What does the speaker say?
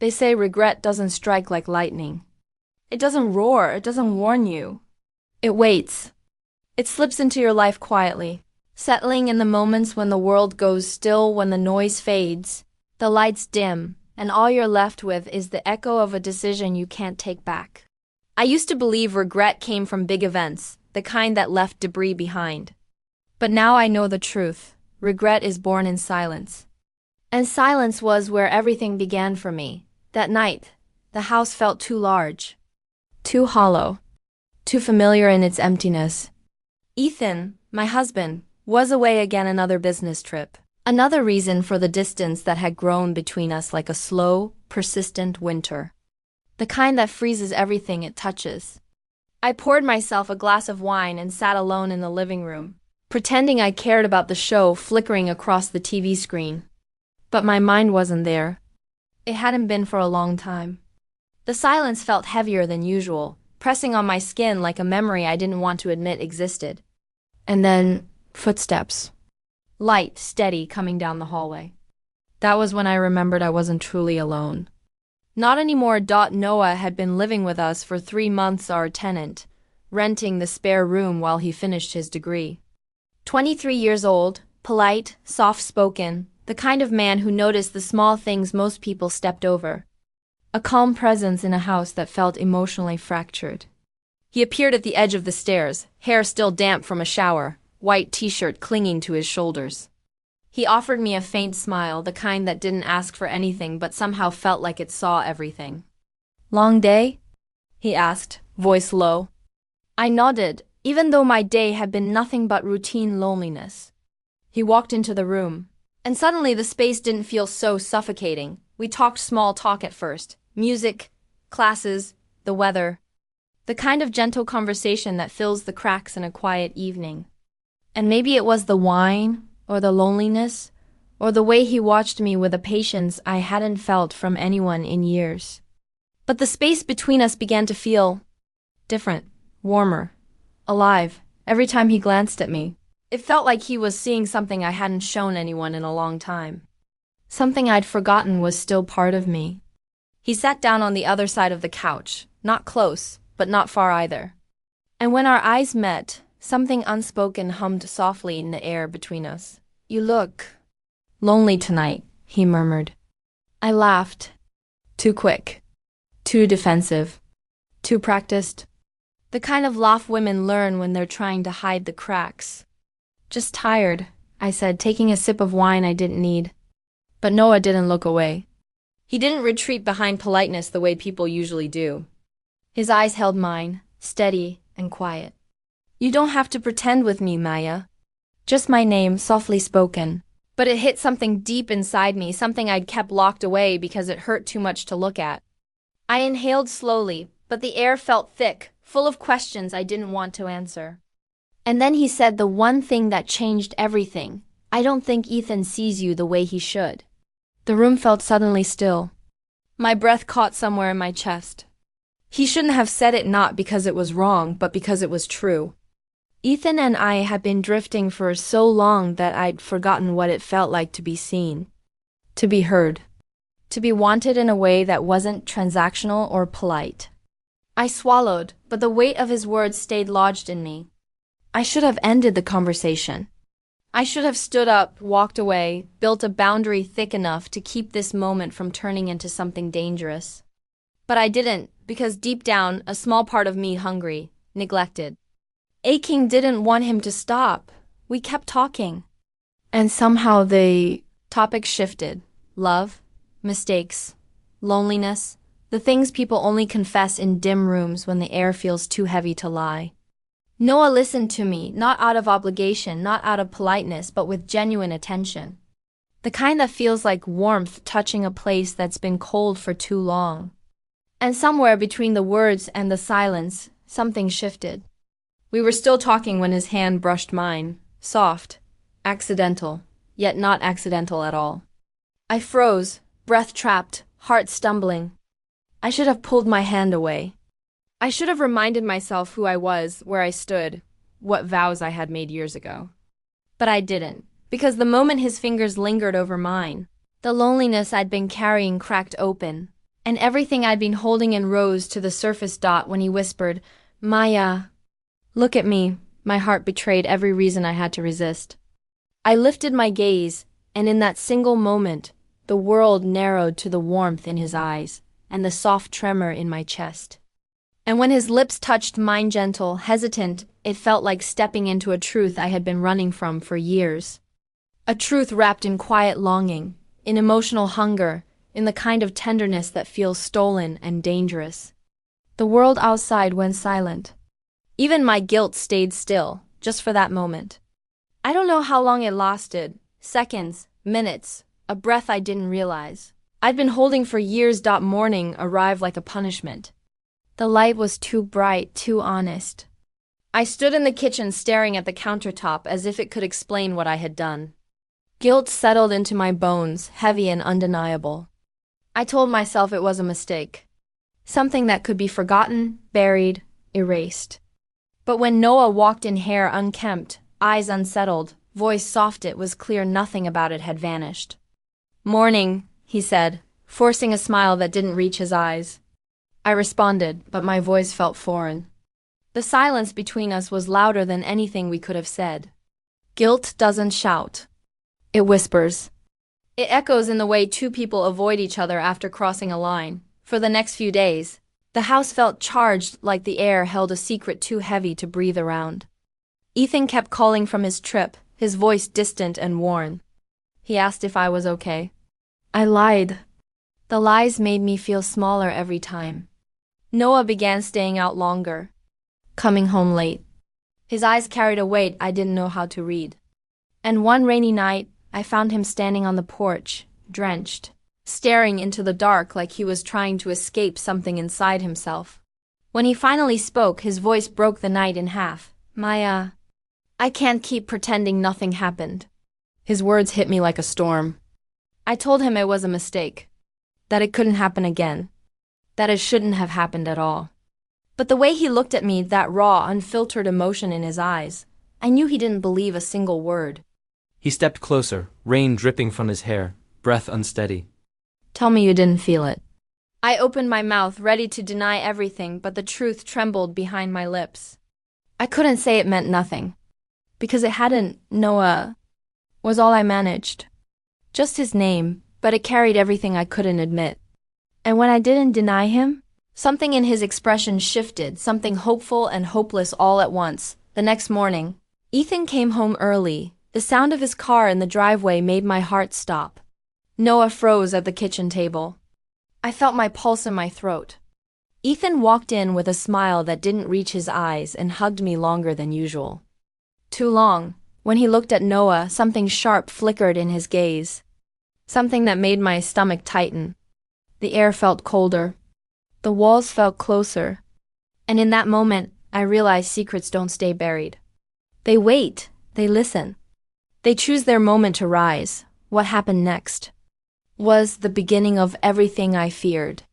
They say regret doesn't strike like lightning. It doesn't roar, it doesn't warn you. It waits. It slips into your life quietly, settling in the moments when the world goes still, when the noise fades, the lights dim, and all you're left with is the echo of a decision you can't take back. I used to believe regret came from big events, the kind that left debris behind. But now I know the truth. Regret is born in silence. And silence was where everything began for me. That night, the house felt too large, too hollow, too familiar in its emptiness. Ethan, my husband, was away again, another business trip. Another reason for the distance that had grown between us like a slow, persistent winter. The kind that freezes everything it touches. I poured myself a glass of wine and sat alone in the living room, pretending I cared about the show flickering across the TV screen. But my mind wasn't there. It hadn't been for a long time. The silence felt heavier than usual, pressing on my skin like a memory I didn't want to admit existed. And then, footsteps. Light, steady, coming down the hallway. That was when I remembered I wasn't truly alone. Not anymore. Noah had been living with us for 3 months, our tenant, renting the spare room while he finished his degree. 23 years old, polite, soft-spoken, the kind of man who noticed the small things most people stepped over. A calm presence in a house that felt emotionally fractured. He appeared at the edge of the stairs, hair still damp from a shower, white t-shirt clinging to his shoulders. He offered me a faint smile, the kind that didn't ask for anything but somehow felt like it saw everything. "Long day?" he asked, voice low. I nodded, even though my day had been nothing but routine loneliness. He walked into the room, and suddenly the space didn't feel so suffocating. We talked small talk at first. Music, classes, the weather. The kind of gentle conversation that fills the cracks in a quiet evening. And maybe it was the wine, or the loneliness, or the way he watched me with a patience I hadn't felt from anyone in years. But the space between us began to feel different, warmer, alive, every time he glanced at me. It felt like he was seeing something I hadn't shown anyone in a long time. Something I'd forgotten was still part of me. He sat down on the other side of the couch, not close, but not far either. And when our eyes met, something unspoken hummed softly in the air between us. "You look lonely tonight," he murmured. I laughed. Too quick. Too defensive. Too practiced. The kind of laugh women learn when they're trying to hide the cracks. "Just tired," I said, taking a sip of wine I didn't need. But Noah didn't look away. He didn't retreat behind politeness the way people usually do. His eyes held mine, steady and quiet. "You don't have to pretend with me, Maya." Just my name, softly spoken. But it hit something deep inside me, something I'd kept locked away because it hurt too much to look at. I inhaled slowly, but the air felt thick, full of questions I didn't want to answer. And then he said the one thing that changed everything. "I don't think Ethan sees you the way he should." The room felt suddenly still. My breath caught somewhere in my chest. He shouldn't have said it, not because it was wrong, but because it was true. Ethan and I had been drifting for so long that I'd forgotten what it felt like to be seen, to be heard, to be wanted in a way that wasn't transactional or polite. I swallowed, but the weight of his words stayed lodged in me. I should have ended the conversation. I should have stood up, walked away, built a boundary thick enough to keep this moment from turning into something dangerous. But I didn't, because deep down, a small part of me hungry, neglected, aching didn't want him to stop. We kept talking. And somehow the topic shifted. Love, mistakes, loneliness, the things people only confess in dim rooms when the air feels too heavy to lie. Noah listened to me, not out of obligation, not out of politeness, but with genuine attention. The kind that feels like warmth touching a place that's been cold for too long. And somewhere between the words and the silence, something shifted. We were still talking when his hand brushed mine, soft, accidental, yet not accidental at all. I froze, breath trapped, heart stumbling. I should have pulled my hand away. I should have reminded myself who I was, where I stood, what vows I had made years ago. But I didn't, because the moment his fingers lingered over mine, the loneliness I'd been carrying cracked open. and everything I'd been holding in rose to the surface. When he whispered, "Maya, look at me," my heart betrayed every reason I had to resist. I lifted my gaze, and in that single moment, the world narrowed to the warmth in his eyes and the soft tremor in my chest. And when his lips touched mine, gentle, hesitant, it felt like stepping into a truth I had been running from for years. A truth wrapped in quiet longing, in emotional hunger, in the kind of tenderness that feels stolen and dangerous. The world outside went silent. Even my guilt stayed still, just for that moment. I don't know how long it lasted, seconds, minutes, a breath I didn't realize. I'd been holding for years. Morning arrived like a punishment. The light was too bright, too honest. I stood in the kitchen staring at the countertop as if it could explain what I had done. Guilt settled into my bones, heavy and undeniable. I told myself it was a mistake. Something that could be forgotten, buried, erased. But when Noah walked in, hair unkempt, eyes unsettled, voice soft, it was clear nothing about it had vanished. "Morning," he said, forcing a smile that didn't reach his eyes. I responded, but my voice felt foreign. The silence between us was louder than anything we could have said. Guilt doesn't shout. It whispers. It echoes in the way two people avoid each other after crossing a line. For the next few days, the house felt charged, like the air held a secret too heavy to breathe around. Ethan kept calling from his trip, his voice distant and worn. He asked if I was okay. I lied. The lies made me feel smaller every time. Noah began staying out longer, coming home late. His eyes carried a weight I didn't know how to read. And one rainy night, I found him standing on the porch, drenched, staring into the dark like he was trying to escape something inside himself. When he finally spoke, his voice broke the night in half. "Maya, I can't keep pretending nothing happened." His words hit me like a storm. I told him it was a mistake, that it couldn't happen again, that it shouldn't have happened at all. But the way he looked at me, that raw, unfiltered emotion in his eyes, I knew he didn't believe a single word. He stepped closer, rain dripping from his hair, breath unsteady. "Tell me you didn't feel it." I opened my mouth, ready to deny everything, but the truth trembled behind my lips. I couldn't say it meant nothing, because it hadn't. Noah was all I managed. Just his name, but it carried everything I couldn't admit. And when I didn't deny him, something in his expression shifted, something hopeful and hopeless all at once. The next morning, Ethan came home early. The sound of his car in the driveway made my heart stop. Noah froze at the kitchen table. I felt my pulse in my throat. Ethan walked in with a smile that didn't reach his eyes and hugged me longer than usual. Too long. When he looked at Noah, something sharp flickered in his gaze. Something that made my stomach tighten. The air felt colder. The walls felt closer. And in that moment, I realized secrets don't stay buried. They wait. They listen. They choose their moment to rise. What happened next was the beginning of everything I feared.